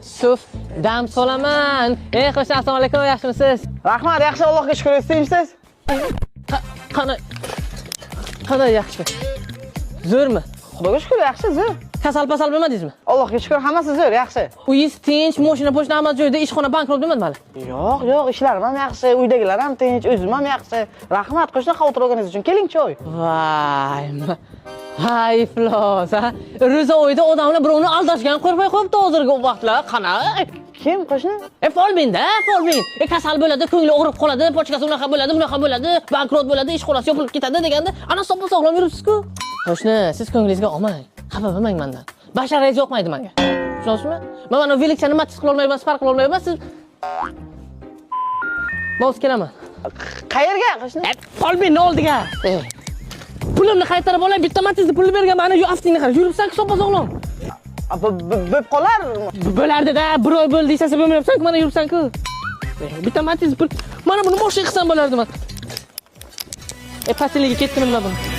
Suf, dam solaman. Qo'shni, assalomu alaykum, yaxshimisiz? Rahmat, yaxshi, Allohga shukr, tinchsiz? Qanday yaxshi? Zo'rmi? Xudoga shukr, yaxshi, zo'r. Kasal-pasal bo'lmadingizmi? Allohga shukr, hammasi zo'r, yaxshi. Uyingiz tinch, mashina hamma joyda, ishxona bankrot bo'lmadimi hali? Yo'q, ishlarim ham yaxshi, uydagilar ham tinch, o'zim ham yaxshi. Rahmat, qo'shni xavotir olganingiz uchun. Keling, choy. Voy. Hay iflos, ha. Ro'za oyida odamlar birovni aldashgan qo'rqmay qo'yibdi hozirgi vaqtlar. Qana? Kim qo'shni? Folbinda. Kasal bo'ladi, ko'ngli og'rib qoladi, pochkasi unaqa bo'ladi, bankrot bo'ladi, ishxonasi yopilib ketadi deganda, ana sog'lom yuribsiz-ku. Qo'shni, siz ko'nglingizga olmang. Xafa bo'lmang mendan. Basharayingiz yoqmaydi menga. Tushunasizmi? Men mana velikchani matiz qila olmayman, spark qila olmayman, siz Mos kelaman. Qayerga qo'shni? Folbinni oldiga. Pulimni qaytarib olay, bitta matizni pulni bergan, mana shu aftingni qara, yuribsan-ku sog'lom. Bo'p qolar. Bo'lardi-da, bir oy bo'ldi desasi bo'lmayapsan-ku, mana yuribsan-ku. Bitta matiz pul. Mana buni boshqa qilsam bo'lardi men. Pasiliga ketdim nima buni.